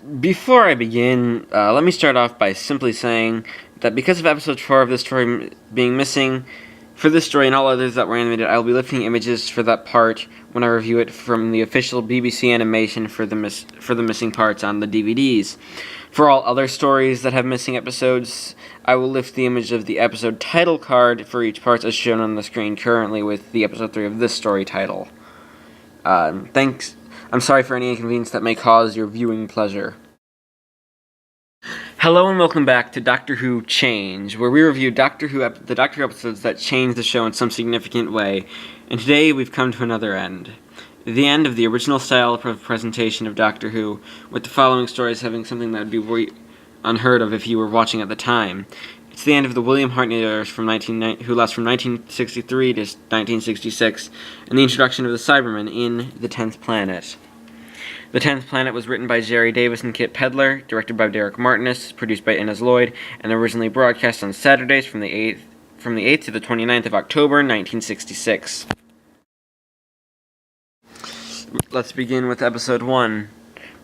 Before I begin, let me start off by simply saying that because of episode 4 of this story being missing, for this story and all others that were animated, I will be lifting images for that part when I review it from the official BBC animation for the missing parts on the DVDs. For all other stories that have missing episodes, I will lift the image of the episode title card for each part as shown on the screen currently with the episode 3 of this story title. Thanks. I'm sorry for any inconvenience that may cause your viewing pleasure. Hello and welcome back to Doctor Who Change, where we review the Doctor Who episodes that changed the show in some significant way, and today we've come to another end. The end of the original style of presentation of Doctor Who, with the following stories having something that would be unheard of if you were watching at the time. It's the end of the William Hartnell era who lasts from 1963 to 1966, and the introduction of the Cybermen in The 10th Planet. The 10th Planet was written by Gerry Davis and Kit Pedler, directed by Derek Martinus, produced by Innes Lloyd, and originally broadcast on Saturdays from the 8th to the 29th of October, 1966. Let's begin with episode 1.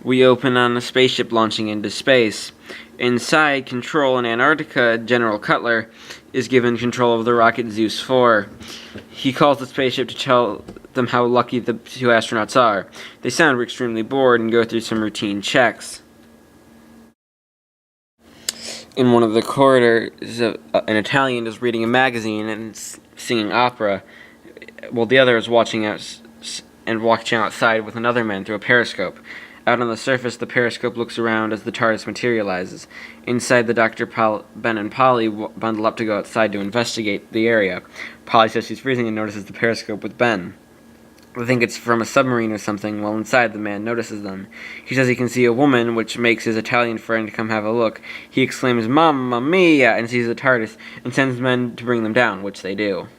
We open on a spaceship launching into space. Inside control in Antarctica, General Cutler is given control of the rocket Zeus 4. He calls the spaceship to tell them how lucky the two astronauts are. They sound extremely bored and go through some routine checks. In one of the corridors, an Italian is reading a magazine and singing opera, while the other is watching outside with another man through a periscope. Out on the surface, the periscope looks around as the TARDIS materializes. Inside, the Dr. Ben and Polly bundle up to go outside to investigate the area. Polly says she's freezing and notices the periscope with Ben. They think it's from a submarine or something, while inside the man notices them. He says he can see a woman, which makes his Italian friend come have a look. He exclaims, "Mamma mia!" and sees the TARDIS, and sends men to bring them down, which they do.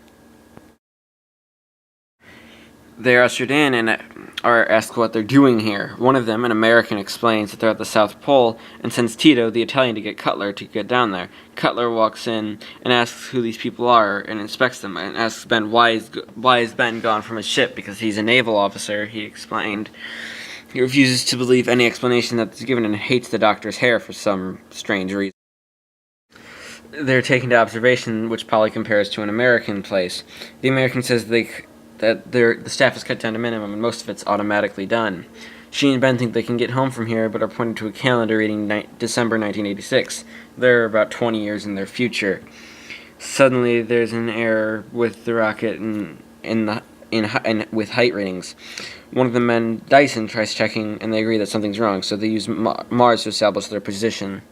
They're ushered in and are asked what they're doing here. One of them, an American, explains that they're at the South Pole and sends Tito, the Italian, to get Cutler to get down there. Cutler walks in and asks who these people are and inspects them and asks Ben why is Ben gone from his ship, because he's a naval officer, he explained. He refuses to believe any explanation that's given and hates the Doctor's hair for some strange reason. They're taken to observation, which Polly compares to an American place. The American says that the staff is cut down to minimum and most of it's automatically done. She and Ben think they can get home from here, but are pointed to a calendar reading December 1986. They're about 20 years in their future. Suddenly, there's an error with the rocket with height readings. One of the men, Dyson, tries checking, and they agree that something's wrong, so they use Mars to establish their position.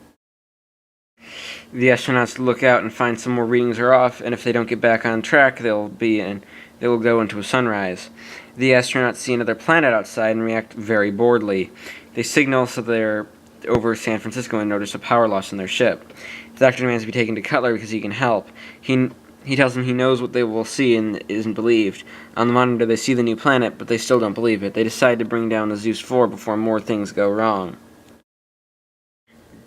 The astronauts look out and find some more readings are off, and if they don't get back on track, they will go into a sunrise. The astronauts see another planet outside and react very boredly. They signal so they're over San Francisco and notice a power loss in their ship. The Doctor demands to be taken to Cutler because he can help. He tells them he knows what they will see and isn't believed. On the monitor they see the new planet, but they still don't believe it. They decide to bring down the Zeus 4 before more things go wrong.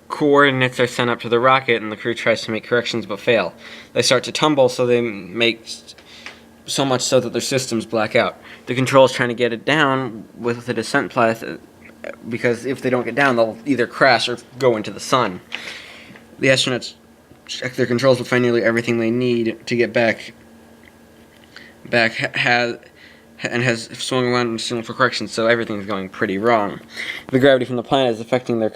Coordinates are sent up to the rocket and the crew tries to make corrections but fail. They start to tumble, so they make so much so that their systems black out. The control's trying to get it down with the descent path, because if they don't get down, they'll either crash or go into the sun. The astronauts check their controls but find nearly everything they need to get back has swung around and signaled for corrections, so everything's going pretty wrong. The gravity from the planet is affecting their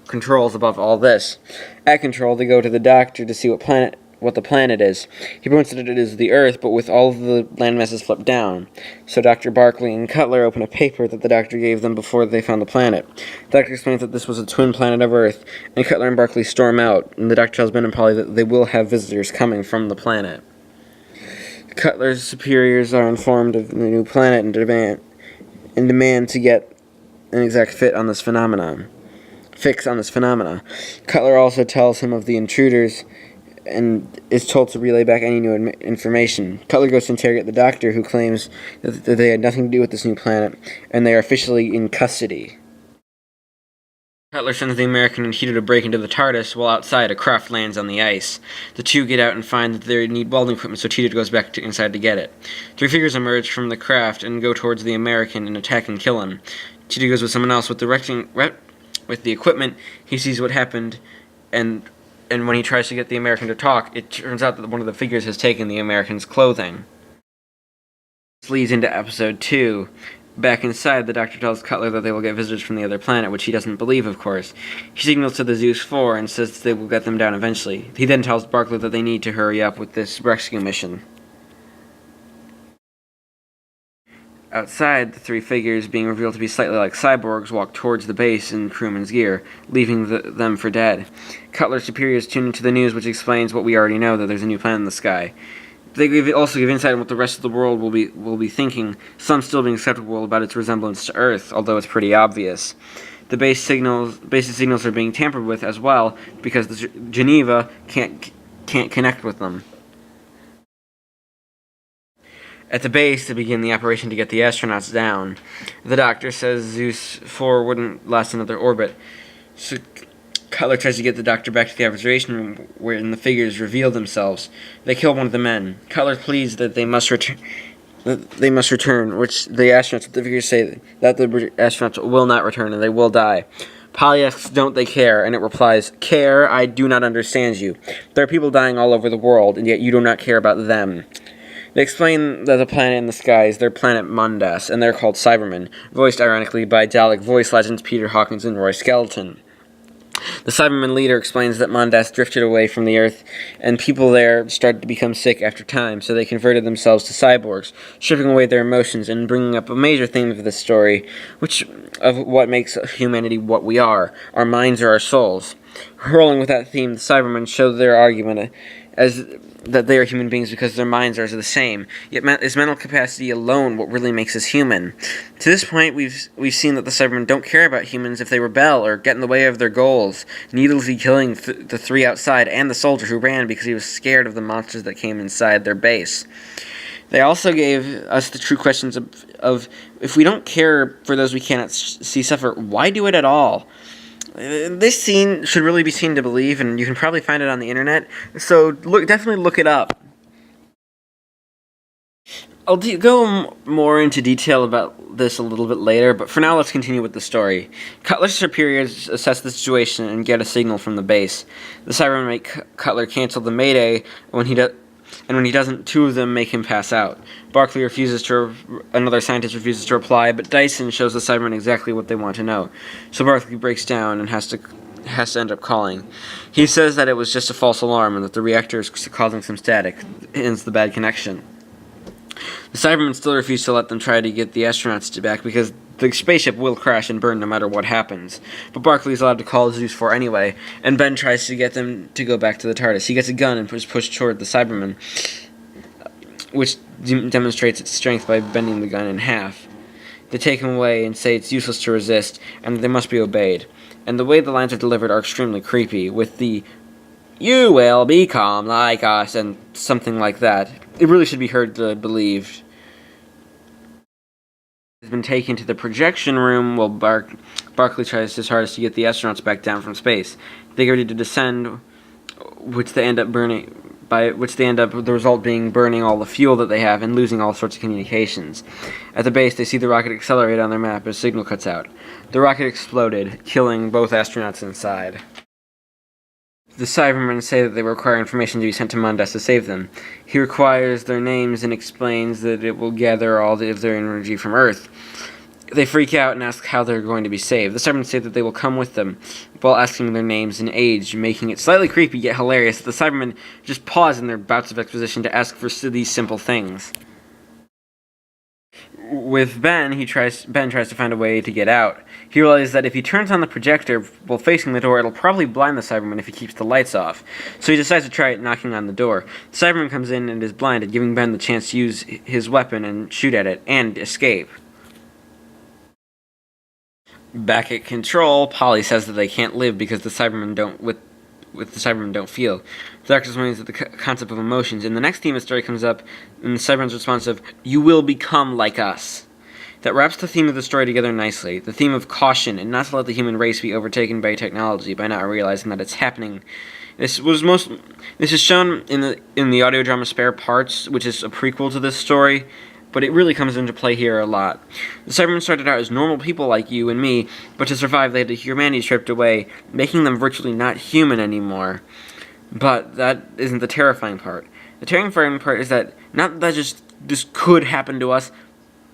controls above all this. At control, they go to the Doctor to see what the planet is. He points that it is the Earth, but with all of the landmasses flipped down. So Dr. Barclay and Cutler open a paper that the Doctor gave them before they found the planet. The Doctor explains that this was a twin planet of Earth, and Cutler and Barclay storm out, and the Doctor tells Ben and Polly that they will have visitors coming from the planet. Cutler's superiors are informed of the new planet and demand to get an exact fix on this phenomenon. Cutler also tells him of the intruders and is told to relay back any new information. Cutler goes to interrogate the Doctor, who claims that they had nothing to do with this new planet, and they are officially in custody. Cutler sends the American and Tito to break into the TARDIS, while outside a craft lands on the ice. The two get out and find that they need welding equipment, so Tito goes back inside to get it. Three figures emerge from the craft and go towards the American and attack and kill him. Tito goes with someone else with with the equipment, he sees what happened, and when he tries to get the American to talk, it turns out that one of the figures has taken the American's clothing. This leads into episode 2. Back inside, the Doctor tells Cutler that they will get visitors from the other planet, which he doesn't believe, of course. He signals to the Zeus 4 and says they will get them down eventually. He then tells Barclay that they need to hurry up with this rescue mission. Outside, the three figures, being revealed to be slightly like cyborgs, walk towards the base in crewman's gear, leaving them for dead. Cutler's superiors tune into the news, which explains what we already know, that there's a new planet in the sky. They also give insight on what the rest of the world will be thinking, some still being skeptical about its resemblance to Earth, although it's pretty obvious. The basic signals are being tampered with as well, because the Geneva can't connect with them. At the base, they begin the operation to get the astronauts down. The Doctor says Zeus 4 wouldn't last another orbit, so Cutler tries to get the Doctor back to the observation room, wherein the figures reveal themselves. They kill one of the men. Cutler pleads that they must return, which the figures say that the astronauts will not return and they will die. Polly asks, don't they care? And it replies, care? I do not understand you. There are people dying all over the world, and yet you do not care about them. They explain that the planet in the sky is their planet Mondas, and they're called Cybermen, voiced ironically by Dalek voice legends Peter Hawkins and Roy Skelton. The Cyberman leader explains that Mondas drifted away from the Earth, and people there started to become sick after time, so they converted themselves to cyborgs, stripping away their emotions and bringing up a major theme of this story, of what makes humanity what we are. Our minds are our souls. Rolling with that theme, the Cybermen show their argument as that they are human beings because their minds are the same. Yet is mental capacity alone what really makes us human? To this point, we've seen that the Cybermen don't care about humans if they rebel or get in the way of their goals, needlessly killing the three outside and the soldier who ran because he was scared of the monsters that came inside their base. They also gave us the true questions of if we don't care for those we cannot see suffer, why do it at all? This scene should really be seen to believe, and you can probably find it on the internet, so definitely look it up. I'll go more into detail about this a little bit later, but for now let's continue with the story. Cutler's superiors assess the situation and get a signal from the base. The Cybermen make Cutler cancel the Mayday when he doesn't, two of them make him pass out. Barclay another scientist refuses to reply, but Dyson shows the Cybermen exactly what they want to know. So Barclay breaks down and has to end up calling. He says that it was just a false alarm and that the reactor is causing some static, hence the bad connection. The Cybermen still refuse to let them try to get the astronauts back because the spaceship will crash and burn no matter what happens. But Barclay is allowed to call Zeus 4 anyway, and Ben tries to get them to go back to the TARDIS. He gets a gun and is pushed toward the Cybermen, which demonstrates its strength by bending the gun in half. They take him away and say it's useless to resist, and that they must be obeyed. And the way the lines are delivered are extremely creepy, with the "You will become like us" and something like that. It really should be heard to believed. Has been taken to the projection room while Barclay tries his hardest to get the astronauts back down from space. They get ready to descend, which they end up the result being burning all the fuel that they have and losing all sorts of communications. At the base, they see the rocket accelerate on their map as signal cuts out. The rocket exploded, killing both astronauts inside. The Cybermen say that they require information to be sent to Mondas to save them. He requires their names and explains that it will gather all of their energy from Earth. They freak out and ask how they're going to be saved. The Cybermen say that they will come with them, while asking their names and age, making it slightly creepy yet hilarious that the Cybermen just pause in their bouts of exposition to ask for these simple things. With Ben, Ben tries to find a way to get out. He realizes that if he turns on the projector while facing the door, it'll probably blind the Cyberman if he keeps the lights off. So he decides to try knocking on the door. The Cyberman comes in and is blinded, giving Ben the chance to use his weapon and shoot at it, and escape. Back at Control, Polly says that they can't live because the Cybermen don't feel. The Doctor explains that the concept of emotions. In the next theme of the story comes up in the Cybermen's response of, "You will become like us." That wraps the theme of the story together nicely. The theme of caution and not to let the human race be overtaken by technology by not realizing that it's happening. This is shown in the audio drama Spare Parts, which is a prequel to this story. but it really comes into play here a lot. The Cybermen started out as normal people like you and me, but to survive they had humanity stripped away, making them virtually not human anymore. But that isn't the terrifying part. The terrifying part is that not that this could happen to us,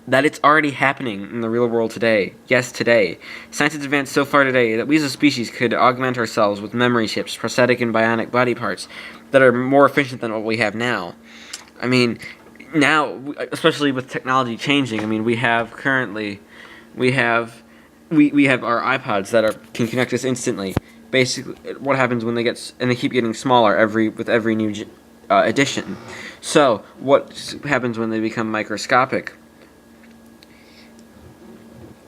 that it's already happening in the real world today. Yes, today. Science has advanced so far today that we as a species could augment ourselves with memory chips, prosthetic and bionic body parts that are more efficient than what we have now. I mean, now, especially with technology changing, I mean, we have our iPods that can connect us instantly. Basically, what happens when they keep getting smaller with every new edition. So, what happens when they become microscopic?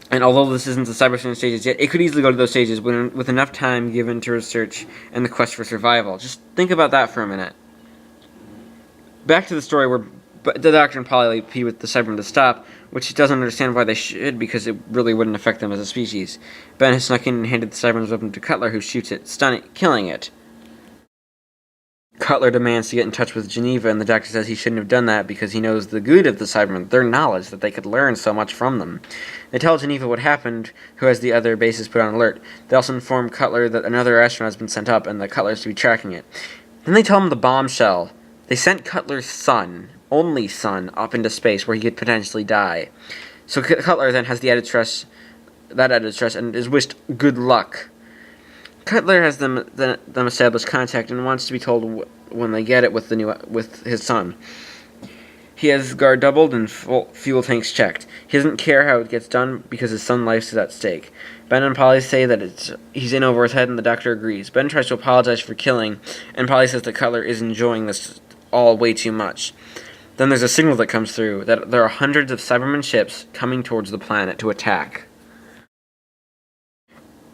And although this isn't the cyberpunk stages yet, it could easily go to those stages with enough time given to research and the quest for survival. Just think about that for a minute. Back to the story where the Doctor and Polly plead with the Cybermen to stop, which doesn't understand why they should, because it really wouldn't affect them as a species. Ben has snuck in and handed the Cybermen's weapon to Cutler, who shoots it, killing it. Cutler demands to get in touch with Geneva, and the Doctor says he shouldn't have done that because he knows the good of the Cybermen, their knowledge, that they could learn so much from them. They tell Geneva what happened, who has the other bases put on alert. They also inform Cutler that another astronaut has been sent up, and that Cutler is to be tracking it. Then they tell him the bombshell. They sent Cutler's son, only son, up into space where he could potentially die. So Cutler then has the added stress, and is wished good luck. Cutler has them establish contact and wants to be told when they get it with his son. He has guard doubled and fuel tanks checked. He doesn't care how it gets done because his son's life is at stake. Ben and Polly say that he's in over his head, and the Doctor agrees. Ben tries to apologize for killing, and Polly says that Cutler is enjoying this all way too much. Then there's a signal that comes through that there are hundreds of Cybermen ships coming towards the planet to attack.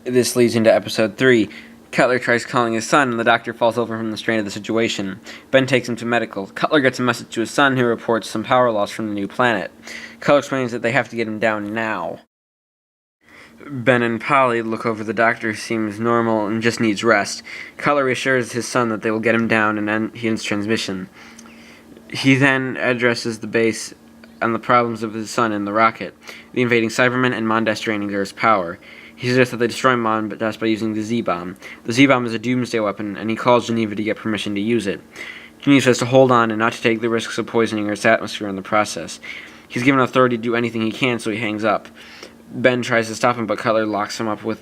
This leads into episode 3. Cutler tries calling his son, and the Doctor falls over from the strain of the situation. Ben takes him to medical. Cutler gets a message to his son, who reports some power loss from the new planet. Cutler explains that they have to get him down now. Ben and Polly look over the Doctor, who seems normal and just needs rest. Cutler reassures his son that they will get him down, and then he ends transmission. He then addresses the base and the problems of his son in the rocket, the invading Cybermen, and Mondas draining Earth's power. He suggests that they destroy Mondas by using the Z-bomb. The Z-bomb is a doomsday weapon, and he calls Geneva to get permission to use it. Geneva says to hold on and not to take the risks of poisoning Earth's atmosphere in the process. He's given authority to do anything he can, so he hangs up. Ben tries to stop him, but Cutler locks him up with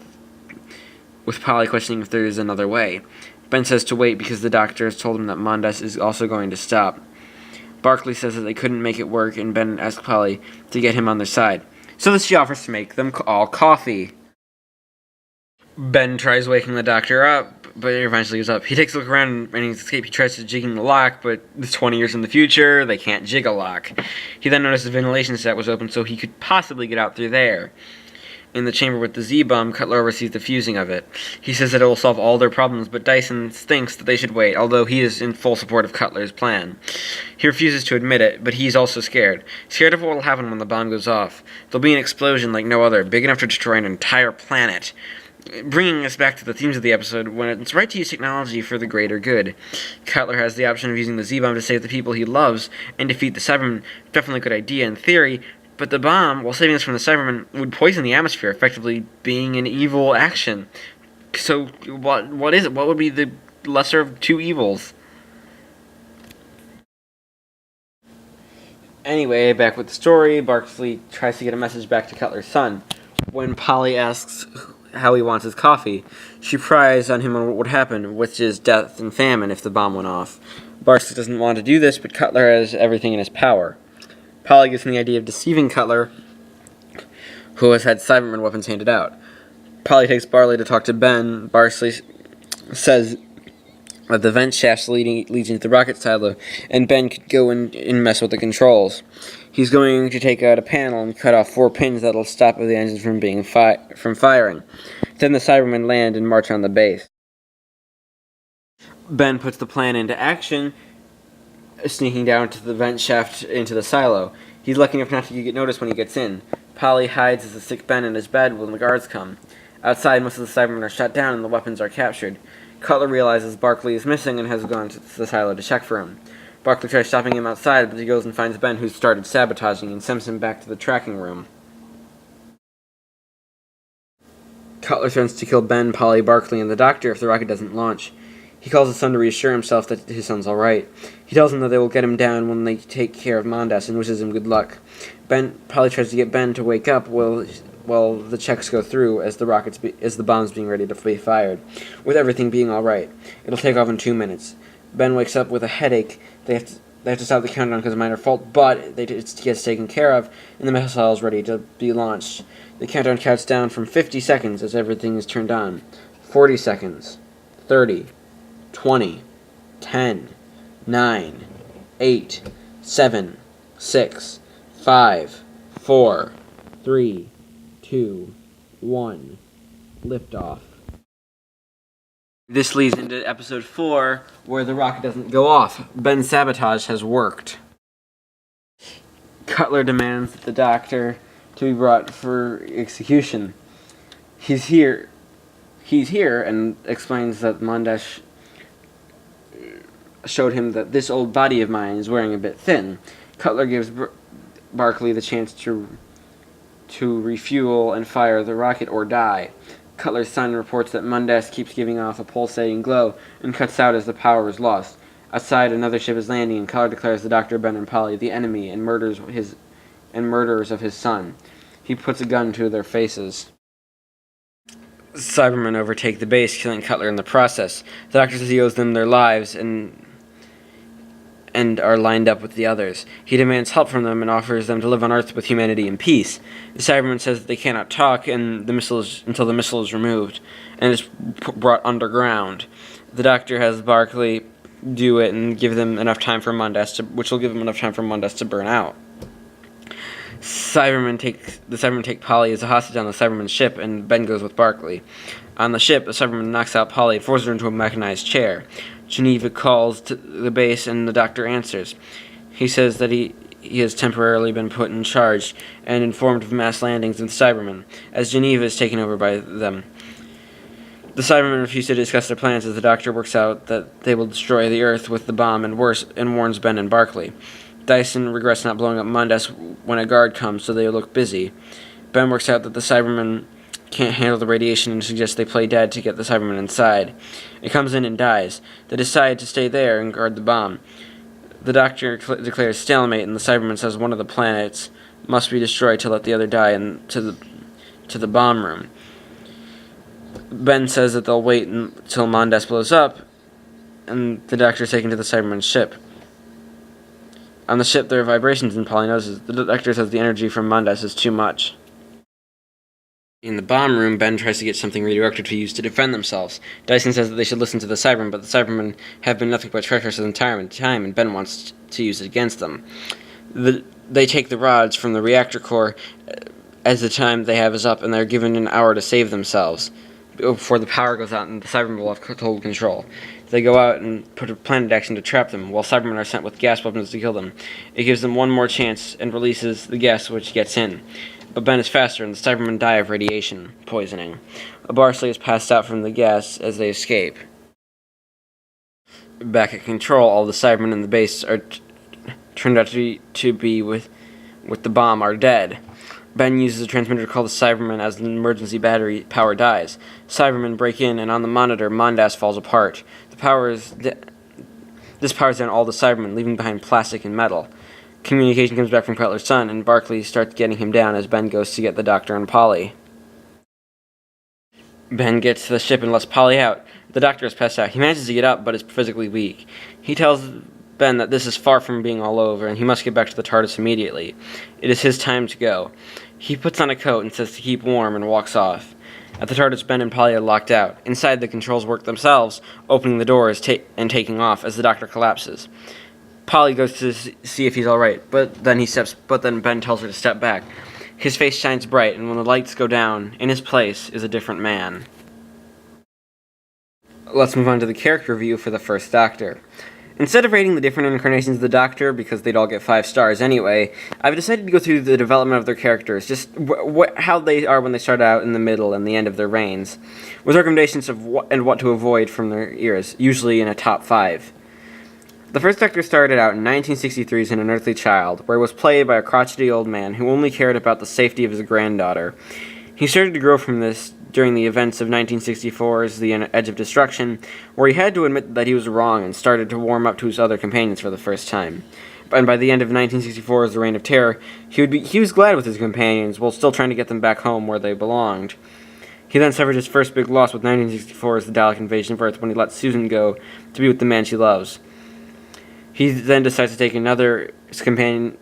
Polly questioning if there is another way. Ben says to wait because the Doctor has told him that Mondas is also going to stop. Barclay says that they couldn't make it work, and Ben asks Polly to get him on their side. So she offers to make them all coffee. Ben tries waking the Doctor up, but he eventually gives up. He takes a look around and he's escaped. He tries to jig the lock, but it's 20 years in the future, they can't jig a lock. He then notices the ventilation set was open, so he could possibly get out through there. In the chamber with the Z-bomb, Cutler oversees the fusing of it. He says that it will solve all their problems, but Dyson thinks that they should wait, although he is in full support of Cutler's plan. He refuses to admit it, but he's also scared. Scared of what will happen when the bomb goes off. There'll be an explosion like no other, big enough to destroy an entire planet. Bringing us back to the themes of the episode, when it's right to use technology for the greater good. Cutler has the option of using the Z-bomb to save the people he loves and defeat the Cybermen. Definitely a good idea in theory, but the bomb, while saving us from the Cybermen, would poison the atmosphere, effectively being an evil action. So, what is it? What would be the lesser of two evils? Anyway, back with the story, Barclay tries to get a message back to Cutler's son. When Polly asks how he wants his coffee, she pries on him on what would happen, which is death and famine if the bomb went off. Barclay doesn't want to do this, but Cutler has everything in his power. Polly gives him the idea of deceiving Cutler, who has had Cybermen weapons handed out. Polly takes Barclay to talk to Ben. Barclay says that the vent shaft leads into the rocket silo, and Ben could go in and mess with the controls. He's going to take out a panel and cut off 4 pins that'll stop the engines from firing. Then the Cybermen land and march on the base. Ben puts the plan into action, sneaking down to the vent shaft into the silo. He's lucky enough not to get noticed when he gets in. Polly hides as a sick Ben in his bed when the guards come. Outside, most of the Cybermen are shut down and the weapons are captured. Cutler realizes Barclay is missing and has gone to the silo to check for him. Barkley tries stopping him outside, but he goes and finds Ben, who's started sabotaging, and sends him back to the tracking room. Cutler threatens to kill Ben, Polly, Barkley, and the doctor if the rocket doesn't launch. He calls his son to reassure himself that his son's alright. He tells him that they will get him down when they take care of Mondas and wishes him good luck. Polly tries to get Ben to wake up while the checks go through as the bomb's being ready to be fired, with everything being alright. It'll take off in 2 minutes. Ben wakes up with a headache. They have to stop the countdown because of a minor fault, but it gets taken care of, and the missile is ready to be launched. The countdown counts down from 50 seconds as everything is turned on. 40 seconds. 30. 20. 10. 9. 8. 7. 6. 5. 4. 3. 2. 1. Liftoff. This leads into episode 4, where the rocket doesn't go off. Ben's sabotage has worked. Cutler demands that the doctor to be brought for execution. He's here, and explains that Mondas showed him that this old body of mine is wearing a bit thin. Cutler gives Barkley the chance to refuel and fire the rocket or die. Cutler's son reports that Mondas keeps giving off a pulsating glow and cuts out as the power is lost. Outside, another ship is landing, and Cutler declares the Doctor, Ben, and Polly the enemy and murderers of his son. He puts a gun to their faces. Cybermen overtake the base, killing Cutler in the process. The Doctor says he owes them their lives and are lined up with the others. He demands help from them and offers them to live on Earth with humanity and peace. The Cyberman says that they cannot talk until the missile is removed and is brought underground. The Doctor has Barkley do it and give them enough time for Mondas which will give them enough time for Mondas to burn out. The Cybermen take Polly as a hostage on the Cyberman ship, and Ben goes with Barkley. On the ship, the Cyberman knocks out Polly and forces her into a mechanized chair. Geneva calls to the base, and the Doctor answers. He says that he has temporarily been put in charge and informed of mass landings of the Cybermen, as Geneva is taken over by them. The Cybermen refuse to discuss their plans as the Doctor works out that they will destroy the Earth with the bomb and warns Ben and Barkley. Dyson regrets not blowing up Mondas when a guard comes, so they look busy. Ben works out that the Cybermen can't handle the radiation and suggests they play dead to get the Cybermen inside. It comes in and dies. They decide to stay there and guard the bomb. The Doctor declares stalemate, and the Cyberman says one of the planets must be destroyed to let the other die to the bomb room. Ben says that they'll wait until Mondas blows up, and the Doctor is taken to the Cyberman's ship. On the ship, there are vibrations, and Polly notices. The Doctor says the energy from Mondas is too much. In the bomb room, Ben tries to get something radioactive to use to defend themselves. Dyson says that they should listen to the Cybermen, but the Cybermen have been nothing but treacherous the entire time, and Ben wants to use it against them. They take the rods from the reactor core as the time they have is up, and they're given an hour to save themselves before the power goes out and the Cybermen will have total control. They go out and put a plan into action to trap them, while Cybermen are sent with gas weapons to kill them. It gives them one more chance and releases the gas which gets in. But Ben is faster, and the Cybermen die of radiation poisoning. Barkley is passed out from the gas as they escape. Back at Control, all the Cybermen in the base are turned out to be with the bomb are dead. Ben uses a transmitter to call the Cybermen as the emergency battery power dies. Cybermen break in, and on the monitor, Mondas falls apart. This powers down all the Cybermen, leaving behind plastic and metal. Communication comes back from Cutler's son, and Barkley starts getting him down as Ben goes to get the Doctor and Polly. Ben gets to the ship and lets Polly out. The Doctor is passed out. He manages to get up, but is physically weak. He tells Ben that this is far from being all over, and he must get back to the TARDIS immediately. It is his time to go. He puts on a coat and says to keep warm and walks off. At the TARDIS, Ben and Polly are locked out. Inside, the controls work themselves, opening the doors and taking off as the Doctor collapses. Polly goes to see if he's alright, but then Ben tells her to step back. His face shines bright, and when the lights go down, in his place is a different man. Let's move on to the character review for the first Doctor. Instead of rating the different incarnations of the Doctor, because they'd all get 5 stars anyway, I've decided to go through the development of their characters, just how they are when they start out, in the middle, and the end of their reigns, with recommendations of what to avoid from their eras, usually in a top 5. The first Doctor started out in 1963 as an unearthly child, where he was played by a crotchety old man who only cared about the safety of his granddaughter. He started to grow from this during the events of 1964's The Edge of Destruction, where he had to admit that he was wrong and started to warm up to his other companions for the first time. And by the end of 1964's The Reign of Terror, he was glad with his companions, while still trying to get them back home where they belonged. He then suffered his first big loss with 1964's The Dalek Invasion of Earth when he let Susan go to be with the man she loves. He then decides to take another companion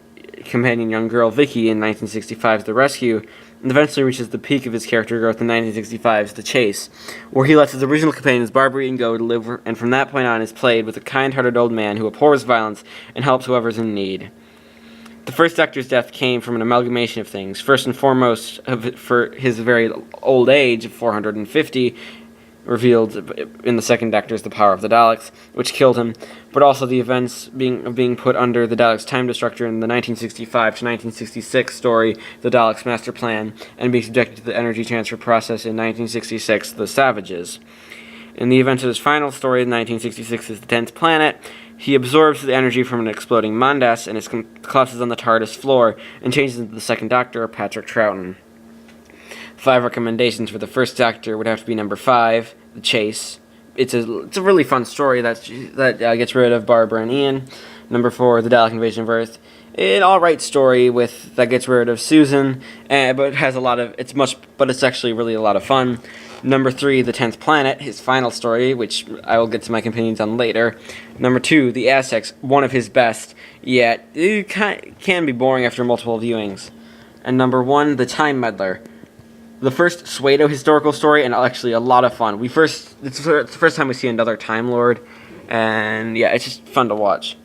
young girl, Vicky, in 1965's The Rescue, and eventually reaches the peak of his character growth in 1965's The Chase, where he lets his original companions Barbary and Go to live, and from that point on is played with a kind-hearted old man who abhors violence and helps whoever's in need. The first Doctor's death came from an amalgamation of things. First and foremost, for his very old age of 450, revealed in the second Doctor is the power of the Daleks, which killed him, but also the events being put under the Daleks' time destructor in the 1965 to 1966 story, The Daleks' Master Plan, and being subjected to the energy transfer process in 1966, The Savages. In the events of his final story in 1966's The 10th Planet, he absorbs the energy from an exploding Mondas and collapses on the TARDIS floor and changes into the second Doctor, Patrick Troughton. 5 recommendations for the first Doctor would have to be number 5, The Chase. It's a really fun story that gets rid of Barbara and Ian. Number 4, The Dalek Invasion of Earth. An alright story that gets rid of Susan, but it has it's actually really a lot of fun. Number 3, The 10th Planet, his final story, which I will get to my opinions on later. Number 2, The Aztecs, one of his best, yet it can be boring after multiple viewings. And number 1, The Time Meddler. The first pseudo historical story, and actually a lot of fun. It's the first time we see another Time Lord, and yeah, it's just fun to watch.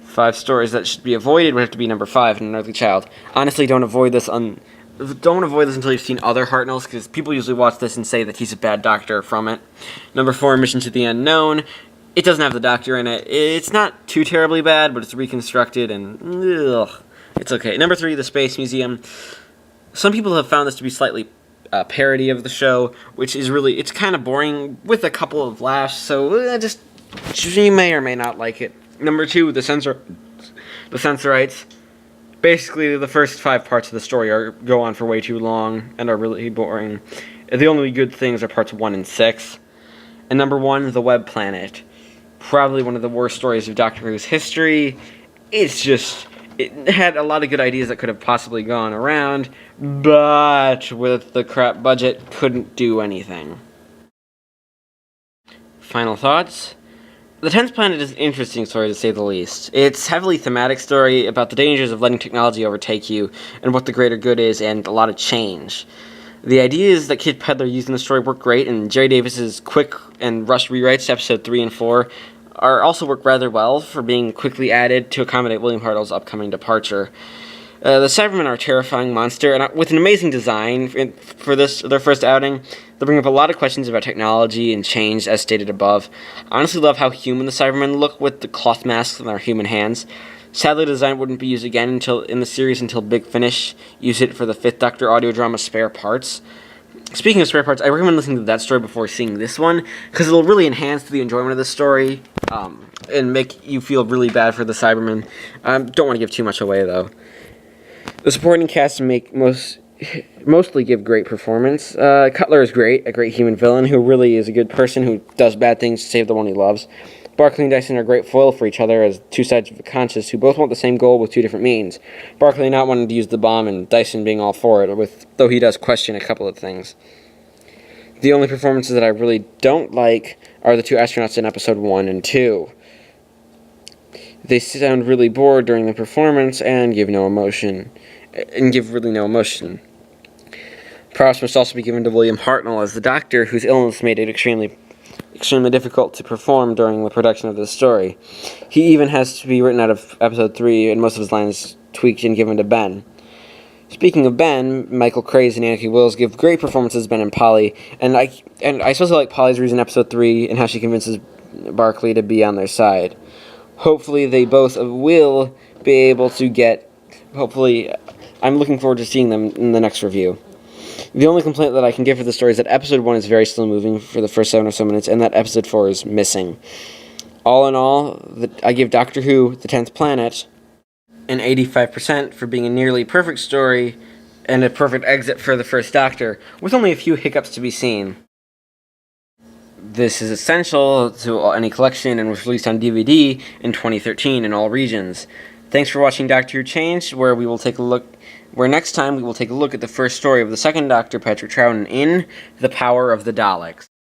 5 stories that should be avoided would have to be number 5, An Unearthly Child. Honestly, don't avoid this until you've seen other Hartnells, because people usually watch this and say that he's a bad Doctor from it. Number 4, Mission to the Unknown. It doesn't have the Doctor in it. It's not too terribly bad, but it's reconstructed, and it's okay. Number 3, The Space Museum. Some people have found this to be slightly parody of the show, which is it's kind of boring with a couple of laughs, so you may or may not like it. Number 2, The Censorites. Basically, the first 5 parts of the story go on for way too long and are really boring. The only good things are parts 1 and 6. And number 1, The Web Planet. Probably one of the worst stories of Doctor Who's history. It had a lot of good ideas that could have possibly gone around, but with the crap budget, couldn't do anything. Final thoughts? The 10th Planet is an interesting story, to say the least. It's a heavily thematic story about the dangers of letting technology overtake you, and what the greater good is, and a lot of change. The ideas that Kid Pedler used in the story work great, and Gerry Davis's quick and rushed rewrites to episode 3 and 4 also work rather well for being quickly added to accommodate William Hartnell's upcoming departure. The Cybermen are a terrifying monster, and with an amazing design for their first outing, they bring up a lot of questions about technology and change, as stated above. I honestly love how human the Cybermen look with the cloth masks on their human hands. Sadly, the design wouldn't be used again in the series until Big Finish used it for the 5th Doctor audio drama Spare Parts. Speaking of spare parts, I recommend listening to that story before seeing this one, because it'll really enhance the enjoyment of this story, and make you feel really bad for the Cybermen. Don't want to give too much away, though. The supporting cast mostly give great performance. Cutler is great, a great human villain who really is a good person who does bad things to save the one he loves. Barclay and Dyson are a great foil for each other as 2 sides of a conscience who both want the same goal with 2 different means. Barclay not wanting to use the bomb and Dyson being all for it, though he does question a couple of things. The only performances that I really don't like are the 2 astronauts in episode 1 and 2. They sound really bored during the performance and give really no emotion. Props must also be given to William Hartnell as the Doctor, whose illness made it extremely difficult to perform during the production of this story. He even has to be written out of episode 3, and most of his lines tweaked and given to Ben. Speaking of Ben, Michael Craze and Anarchy Wills give great performances as Ben and Polly, and I especially like Polly's reason in episode 3 and how she convinces Barclay to be on their side. Hopefully they both will be able to I'm looking forward to seeing them in the next review. The only complaint that I can give for the story is that episode 1 is very slow moving for the first 7 or so minutes, and that episode 4 is missing. All in all, I give Doctor Who, The 10th Planet, an 85% for being a nearly perfect story and a perfect exit for the First Doctor, with only a few hiccups to be seen. This is essential to any collection and was released on DVD in 2013 in all regions. Thanks for watching Doctor Who Changed, where next time we will take a look at the first story of the second Doctor, Patrick Troughton, in The Power of the Daleks.